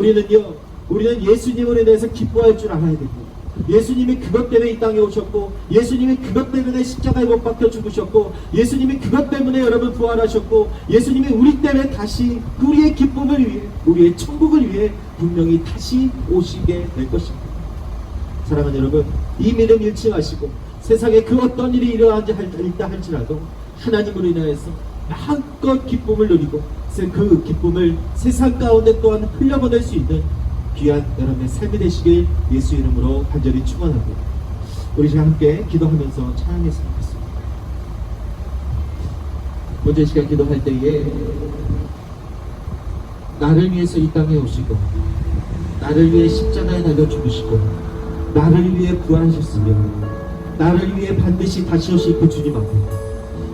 우리는 예수님으로 인해서 기뻐할 줄 알아야 됩니다. 예수님이 그것 때문에 이 땅에 오셨고, 예수님이 그것 때문에 십자가에 못 박혀 죽으셨고, 예수님이 그것 때문에 여러분 부활하셨고, 예수님이 우리 때문에 다시 우리의 기쁨을 위해, 우리의 천국을 위해 분명히 다시 오시게 될 것입니다. 사랑하는 여러분, 이 믿음 잃지 마시고 세상에 그 어떤 일이 일어난다 할지라도 하나님으로 인하여서 마음껏 기쁨을 누리고 그 기쁨을 세상 가운데 또한 흘려보낼 수 있는 귀한 여러분의 삶이 되시길 예수 이름으로 간절히 축원합니다. 우리 지금 함께 기도하면서 찬양했으면 좋겠습니다. 번째 시간 기도할 때에 나를 위해서 이 땅에 오시고 나를 위해 십자가에 달려 죽으시고 나를 위해 부활하셨으며 나를 위해 반드시 다시 오실 그 주님 앞에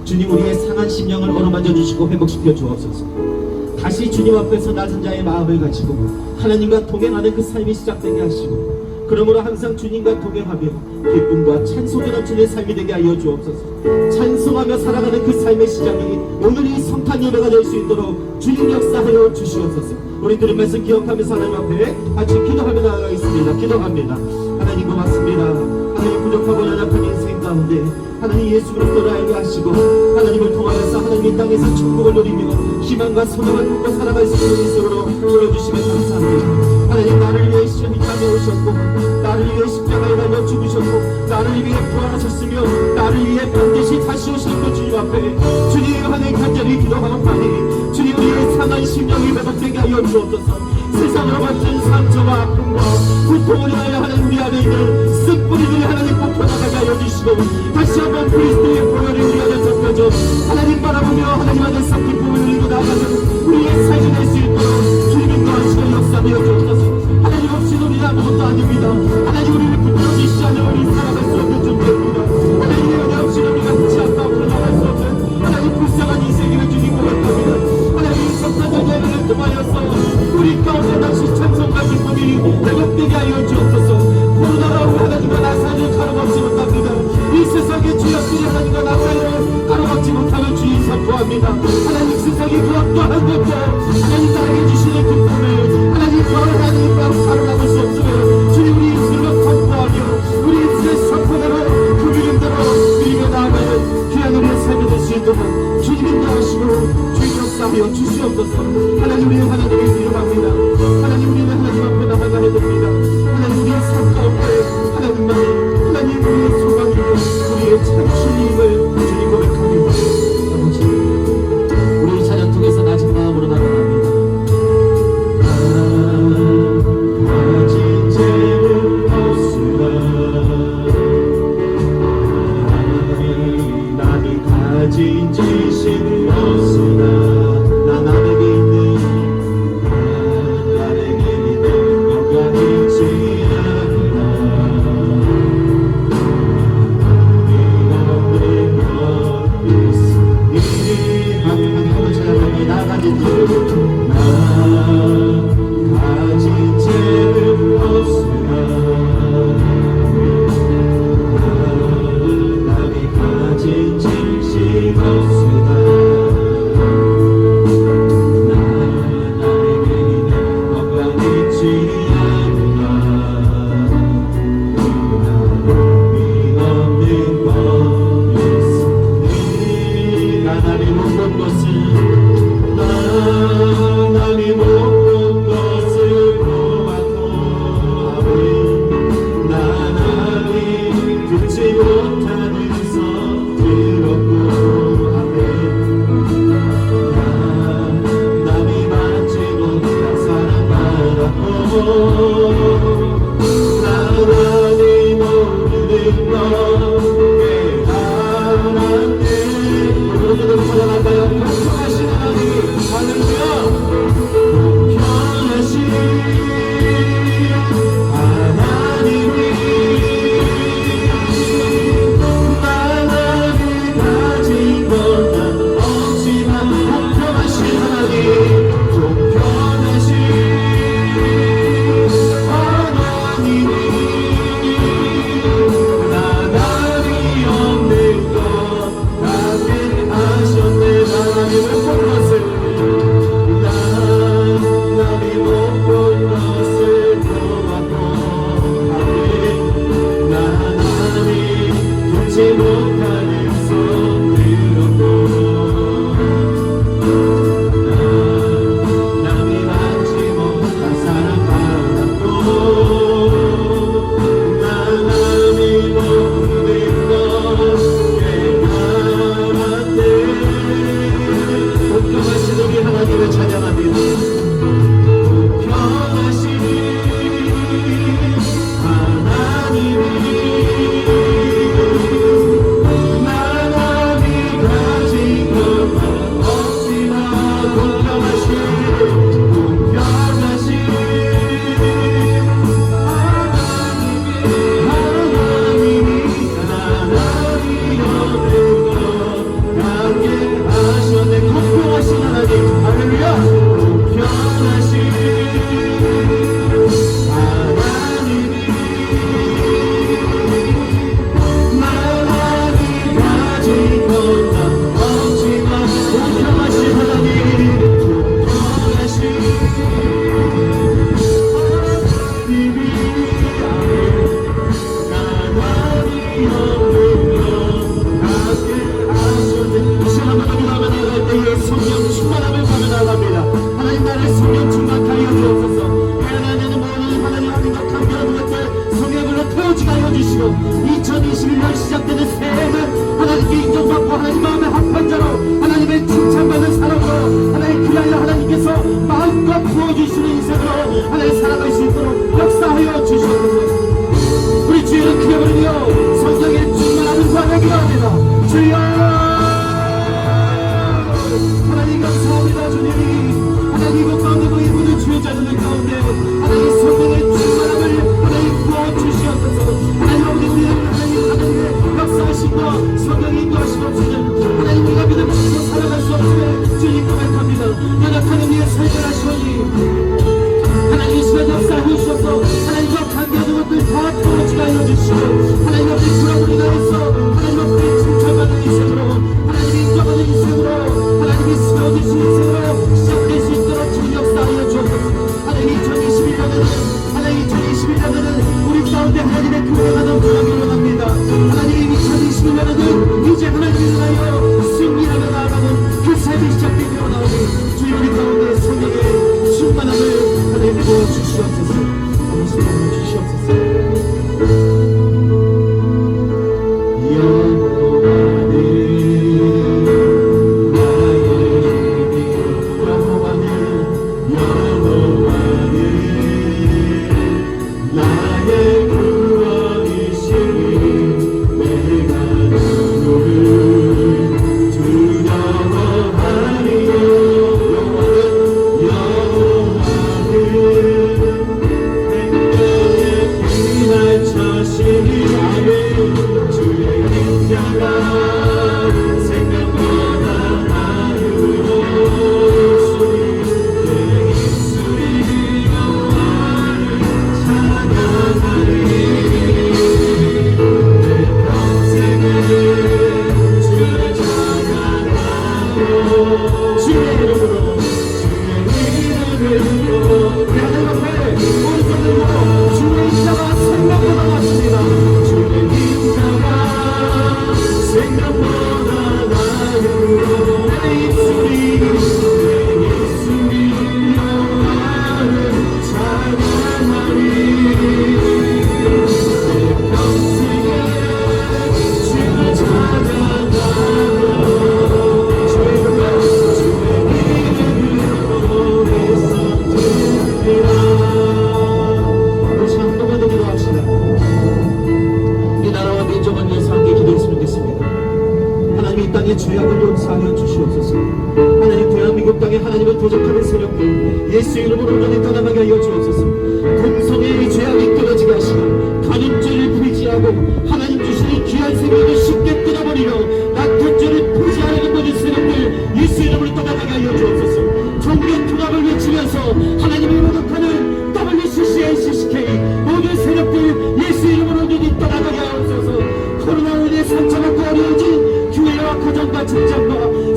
주님, 우리의 상한 심령을 어루만져 주시고 회복시켜 주옵소서. 다시 주님 앞에서 낮은 자의 마음을 가지고 하나님과 동행하는 그 삶이 시작되게 하시고, 그러므로 항상 주님과 동행하며 기쁨과 찬송이 넘치는 삶이 되게 하여 주옵소서. 찬송하며 살아가는 그 삶의 시작이 오늘 이 성탄 예배가 될 수 있도록 주님 역사하여 주시옵소서. 우리 들은 말씀 기억하면서 하나님 앞에 같이 기도하며 나아가겠습니다. 기도합니다. 하나님 고맙습니다. 하나님 부족하고 연약한 인생 가운데 하나님 예수 그리스도를 알게 하시고 하나님을 통하여서 하나님 이 땅에서 천국을 누리며 희망과 소망을 품고 살아갈 수 있는 인생으로 보여주시면 감사합니다. 하나님, 나를 위해 이 땅에 오셨고 나를 위해 십자가에 달려 죽으셨고 나를 위해 부활하셨으며 나를 위해 반드시 다시 오실 그 주님 앞에 주님 하나님 간절히 기도하옵나니 주님, 우리의 상한 심령이 회복되게 하여 주옵소서. 세상으로 받은 상처와 아픔과 고통을 위하여 하나님 우리 안에 있는 쓱뿌리들이 하나님 뽑혀나가게 하여 주시고 다시 한번 그리스도의 보혈이 우리 안에 덮여져 하나님 바라보며 하나님 안에서 기쁨을 누리고 나아가는 우리의 삶이 될 수 있도록 주님의 인도하시고 역사되어 주옵소서. 하나님 없이는 우리는 아무것도 아닙니다. 하나님, 우리를 붙들어 주시지 않으면 우리 살아갈 수 없는 존재입니다. 하나님의 은혜 없이는 우리가 끝이 않다 앞으로 나갈 수 없는 하나님 불쌍한 인생을 주님 고백합니다. 하나님, 성탄절 예배를 통하여서 우리 가운데 다시 찬송과 기쁨이 회복되게 하여 주옵소서. 코로나로 하나님과 나사를 가로막지 못합니다. 이 세상의 주역들이 하나님과 나사를 가로막지 못하는 주인 선포합니다. 하나님, 세상이 그 어떠한 것도 하나님 나에게 주시는 기쁨을 하나님 하나님 가로막을 수 없으며 주님, 우리 인생을 선포하며 우리 인생의 선포대로 그 믿음대로 드리며 나아가는 귀한 우리의 삶이 될 수 있도록 주님 인도하시고 주인 역사하여 주시옵소서. 하나님, 우리의 하나님을 기도합니다. 하나님, 우리는 하나님 앞에 나아가야 됩니다. 하나님, 우리의 삶 가운데 하나님만이 하나님 우리의 소망이고 우리의 참신임을 주님 고백합니다. 아버지, 우리 찬양 통해서 낮은 마음으로 나아갑니다. 가진 죄는 없으나 나는 가진 지식은 없으나 나 남에게 있는 건너 없지만 공평하신 하나님 공평하신 하나님이 나만이 없으며 함께 하셨네. 시간 하나님 앞에 나갈 때에 성령 충만함을 받아 나갑니다. 하나님 나를 성령 충만하여 주옵소서. 하나님은 모든 하나님 앞에 강렬한 것들 성령으로 태워지게 하여 주시고 2021년 시작되는 새해는 하나님께 인정받고 하나님 마음의 합한 자로 하나님의 칭찬받는 사람으로 하나님 그리하여 하나님께서 마음껏 부어주시는 인생으로 하나님 살아갈 수 있도록 역사하여 주시옵소서. 우리 주의는 크게버리며 성령의 충만함을 구하기 합니다. 주여 하나님 감사합니다. 주님이 하나님 이곳 가운데 모인 모든 주의 자녀들 가운데 하나님 성령의 충만함을 하나님 부어주시옵소서. 하나님 아버지 하나님의 역사하심과 성령의 인도하심 없이는 하나님 우리가 믿음을 가지고 살아갈 수 없음을 주님 고백합니다. 연약한 우리의 삶을 하시오니 하나님 이 시간 역사해 주셔서 하나님 저 관계하는 것들 다 터지게 하여 주시고 하나님 앞에 주라고 인하여서 하나님 앞에 칭찬받는 인생으로 하나님이 인정하는 인생으로 하나님이 세워주신 인생으로 시작될 수 있도록 주님 역사하여 주옵소서. 하나님 2021년에는 하나님 2021년에는 우리 가운데 하나님의 교회가 넘쳐나기를 원합니다. 하나님 2021년에는 이제 하나님을 위하여 승리하며 나아가는 그 삶이 시작되기를 원하오니 주님 우리 가운데 성령의 충만함을 하나님 부어주시옵소서. 말씀 주시옵소서. 여호와는 나의 구원이시니 내가 주를 두려워하리요. 주의 이름으로 우리 하나님 앞에 오른손으로 주의 인자가 생명보다 낫습니다. 주의 인자가 생명보다 나으로 내 입술이 여호와를 찬양하리. 내 평생에 주를 찬양하리. 땅의 죄악을 용서하여 주시옵소서. 하나님 대한민국 땅에 하나님을 도적하는 세력들 예수 이름으로 온전히 떠나가게 하여 주옵소서. 동성애의 죄악이 끊어지게 하시고 간음죄를 부리지하고 하나님 주시는 귀한 생명을 쉽게 끊어버리며 낙태죄를 부리지하는 모든 세력들 예수 이름으로 떠나가게 하여 주옵소서. 종교 통합을 외치면서 하나님을 모독하는 WCC, NCCK 모든 세력들 예수 이름으로 온전히 떠나가게 하옵소서. 코로나로 인해 상처받고 어려워진 교회와 가정과 직장과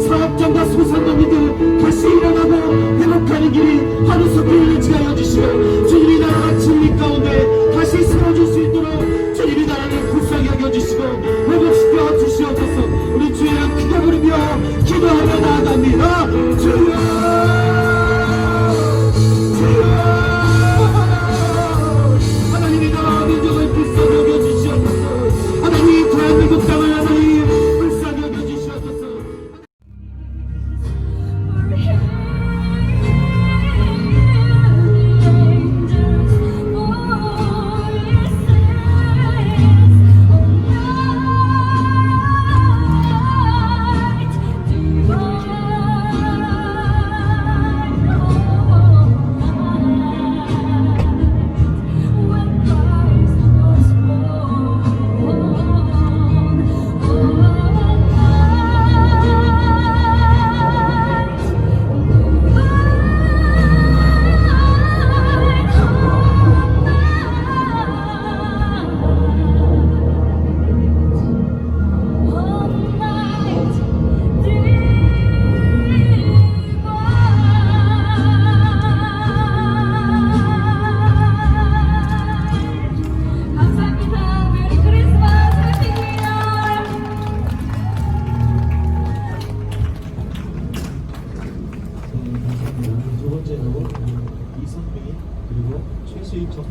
사업장과 소상공인들 다시 일어나고 회복하는 길이 하루속히 일치게 하여 주시고 주님이 나라가 진리 가운데 다시 세워줄 수 있도록 주님이 나라를 굳세게 하여 주시고 회복시켜 주시옵소서. 우리 주의 이름 크게 부르며 기도하며 나아갑니다. 주여 하나님이 나라와 민족을 불쌍히 여겨 주시옵소서. 하나님 대한민국 땅을 하나님 불쌍히 여겨 주시옵소서.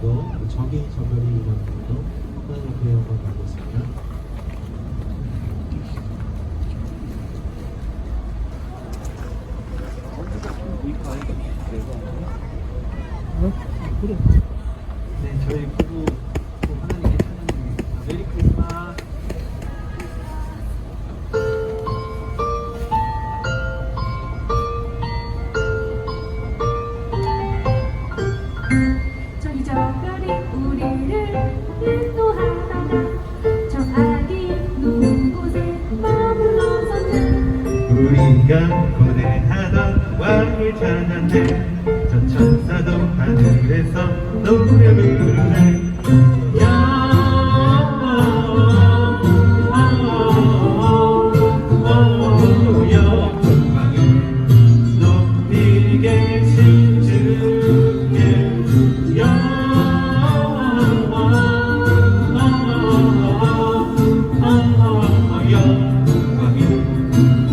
부분도 그 정의 전멸이라는 부분도 하나님 앞에 영광 받겠습니다. 네, 저희 부부 또 하나님께 찬양드립니다. 메리 크리스마스. 저기 저 별이 우리를 인도하다가 저 아기 누구곳에 머물러섰네. 우리가 고대하던 왕을 찾았네. 저 천사도 하늘에서 노래 부르네. 영광을 높이 계신 주께 영광을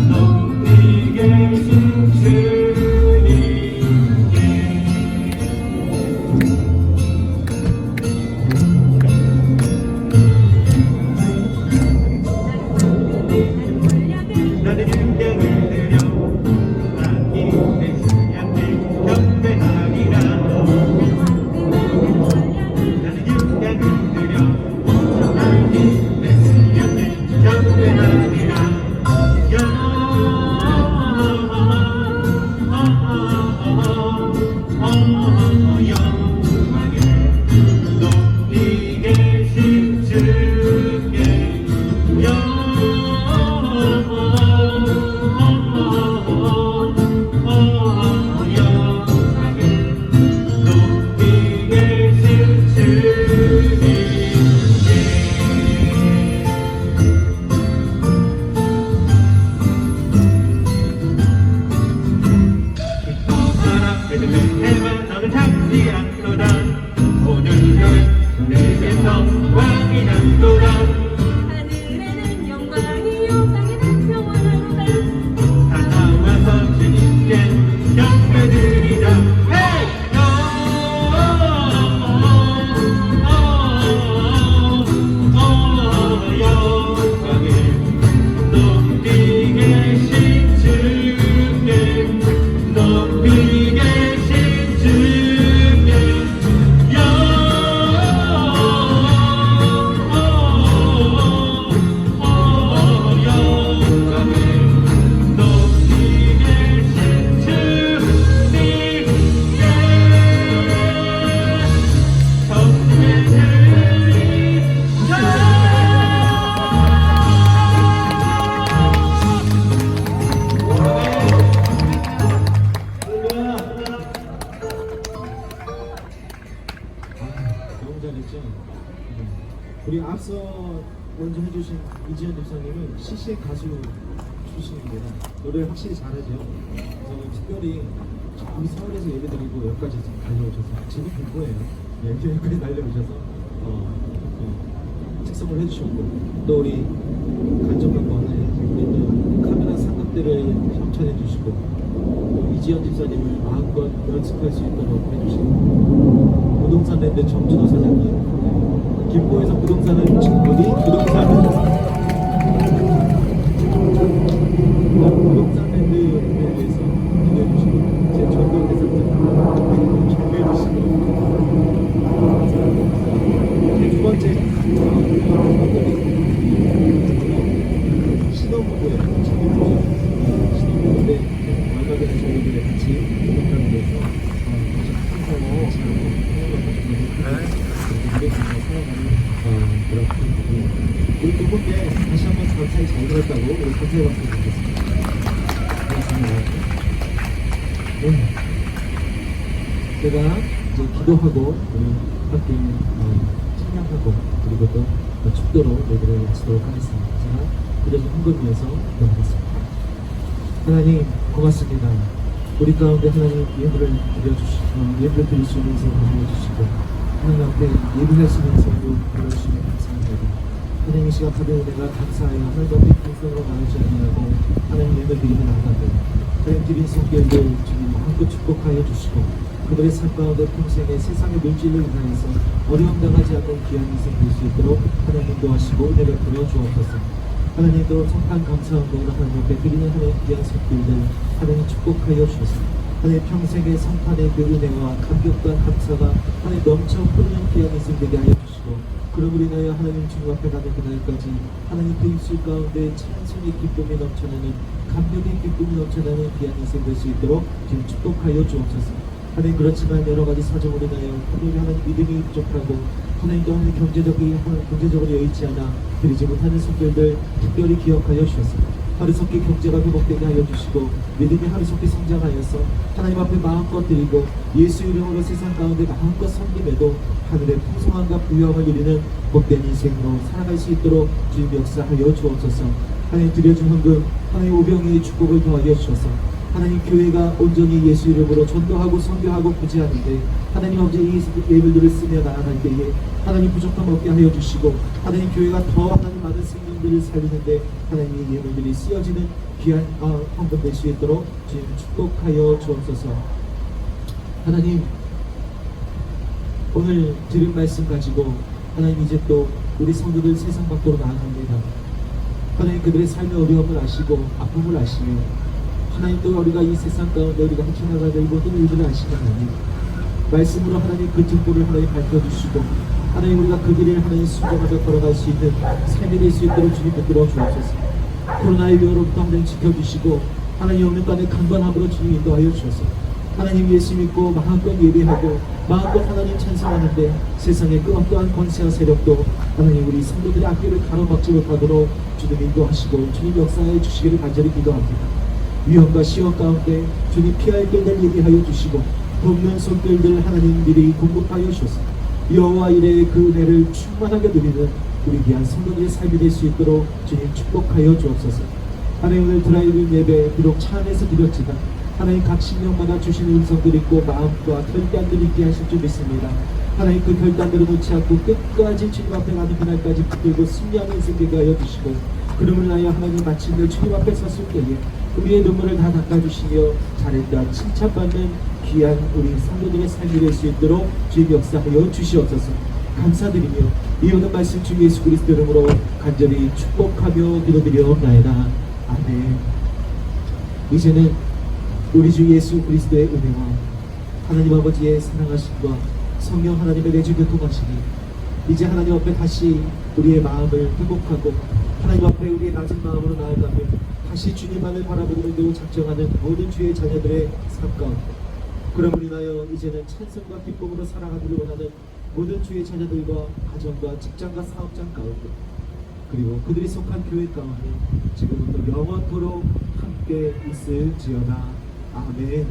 높이 계신 주님께. 나는 영광을 드려 아기 대신 양께 경배하리라. 나는 영광을 드려 아기 대신 양께 경배하리라. 영광을 높이 계신 주께 영광을 높이 계신 주님께. 기뻐하라 베들레헴아 너는 작지 않도다. 오늘은 내게서 왕이 난도다. 하늘에는 영광이요 땅에는 평화로다. 다 나와서 주님께 경배드리자. 영광을 높이 계신 주께 높이 계신 주께 영광을 높이 계신 주님께 너무 잘했죠? 우리 앞서 먼저 해주신 이지현 집사님은 CC의 가수 출신입니다. 노래를 확실히 잘하죠. 그래서 특별히 우리 서울에서 예배드리고 여기까지 달려오셔서 재밌을 거예요. 여기까지 달려오셔서 특성을 해주셨고 또 우리 간접학번에 우리 또 카메라 삼각대를 협찬해 주시고 또 이지현 집사님을 마음껏 연습할 수 있도록 해주시고 부동산 랜드 정준호 사장님 김포에서 부동산을 어디? 부동산 랜드에 대해서 기대해 주시고 제 전도 대상자 기대해 주시고 두 번째 신혼부부예요. 신혼부부인데 얼마 전에 저희들이 같이 부동산에 대해서 우리 두 분께 다시 한번 감사히 잘 들었다고 우리 감사의 박수 드리겠습니다. 감사합니다. 제가 이제 기도하고 함께 찬양하고 그리고 또 축도로 예배를 마치도록 하겠습니다. 제가 그래서 헌금위해서 기도하겠습니다. 하나님 고맙습니다. 우리 가운데 하나님 예배를 예배를 드릴 수 있는 인생 가져해 주시고 하나님 앞에 예배할 수 있는 인생도 보내주시면 감사합니다. 하나님 이 시간 받은 은혜가 감사하여 하나님 앞에 풍성으로 나누지 아니하고 하나님 예배 드리는 나가되 하나님 드린 손길들 주님 함께 축복하여 주시고 그들의 삶 가운데 평생에 세상의 물질로 인하여서 어려움 당하지 않는 귀한 인생 될 수 있도록 하나님 인도하시고 은혜 베풀어 주옵소서. 하나님도 성탄 감사한 것 하나님 앞에 드리는 하나님 귀한 손길들 하나님 축복하여 주소서. 하나님 평생의 성탄의 그 은혜와 감격과 감사가 하나님 넘쳐 흐르는 귀한 인생 되게 하여 주시고, 그러므로 인하여 하나님 주님 앞에 가는 그날까지 하나님 그 입술 가운데 찬송의 기쁨이 넘쳐나는, 감격의 기쁨이 넘쳐나는 귀한 인생 될 수 있도록 지금 축복하여 주옵소서. 하나님 그렇지만 여러 가지 사정으로 인하여 오늘 하나님 믿음이 부족하고 하나님도 하나님 경제적으로 여의치 않아 드리지 못하는 손길들 특별히 기억하여 주셔서 하루속히 경제가 회복되게 하여 주시고 믿음이 하루속히 성장하여서 하나님 앞에 마음껏 드리고 예수 이름으로 세상 가운데 마음껏 섬김에도 하늘의 풍성함과 부유함을 누리는 복된 인생으로 살아갈 수 있도록 주님 역사하여 주옵소서. 하나님 드려준 헌금 하나님 오병이의 축복을 더하여 주셔서 하나님 교회가 온전히 예수 이름으로 전도하고 선교하고 구제하는데 하나님 아버지 이 예물들을 쓰며 나아갈 때에 하나님 부족함 없게 하여 주시고 하나님 교회가 더 하나님 많은 생명들을 살리는데 하나님 이 예물들이 쓰여지는 귀한 헌금 될 수 있도록 주님 축복하여 주옵소서. 하나님 오늘 들은 말씀 가지고 하나님 이제 또 우리 성도들 세상 밖으로 나아갑니다. 하나님 그들의 삶의 어려움을 아시고 아픔을 아시며 하나님 또 우리가 이 세상 가운데 우리가 헤쳐나가야 될 모든 일들을 아시는 하나님 말씀으로 하나님 그 등불을 하나님 밝혀주시고 하나님 우리가 그 길을 하나님 순종하며 걸어갈 수 있는 삶이 될 수 있도록 주님 붙들어 주옵소서. 코로나의 위험으로부터 하나님 지켜주시고 하나님 없는 간의 강건함으로 주님 인도하여 주셔서 하나님 예수 믿고 마음껏 예배하고 마음껏 하나님 찬송하는데 세상의 그 어떠한 권세와 세력도 하나님 우리 성도들의 앞길을 가로막지 못하도록 주님 인도하시고 주님 역사해 주시기를 간절히 기도합니다. 위험과 시험 가운데 주님 피할 길들 예비하여 주시고 돕는 손길들 하나님 미리 공급하여 주셔서 여호와 이레의 그 은혜를 충만하게 누리는 우리 귀한 성도들의 삶이 될 수 있도록 주님 축복하여 주옵소서. 하나님 오늘 드라이브 예배 비록 차 안에서 드렸지만 하나님 각 신령마다 주신 음성들이 있고 마음과 결단들이 있게 하실 줄 믿습니다. 하나님 그 결단들을 놓지 않고 끝까지 주님 앞에 가는 그날까지 붙들고 승리하는 인생 되게 하여 주시고 그러므로 인하여 하나님 마침내 주님 앞에 섰을 때에 우리의 눈물을 다 닦아주시며 잘했다 칭찬받는 귀한 우리 성도들의 삶이 될 수 있도록 주님 역사하여 주시옵소서. 감사드리며 이 모든 말씀 주 예수 그리스도 이름으로 간절히 축복하며 기도드리옵나이다. 아멘. 이제는 우리 주 예수 그리스도의 은혜와 하나님 아버지의 사랑하심과 성령 하나님의 내주 교통하심이 이제 하나님 앞에 다시 우리의 마음을 회복하고 하나님 앞에 우리의 낮은 마음으로 나아가며 다시 주님만을 바라보는 대로 작정하는 모든 주의 자녀들의 삶 가운데 그러므로 인하여 이제는 찬송과 기쁨으로 살아가기를 원하는 모든 주의 자녀들과 가정과 직장과 사업장 가운데 그리고 그들이 속한 교회 가운데 지금부터 영원토록 함께 있을지어다. 아멘.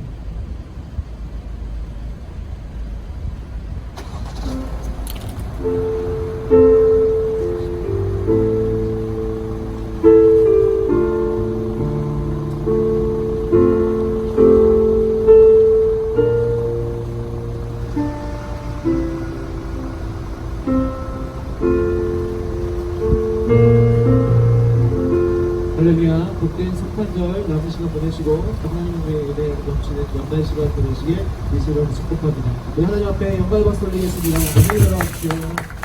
할렐루야. 복된 성탄절 남은 시간 보내시고 하나님의 은혜 넘치는 연말 시간 보내시길 예수로 축복합니다. 우리 하나님 앞에 영광의 박수 올리겠습니다. 아멘.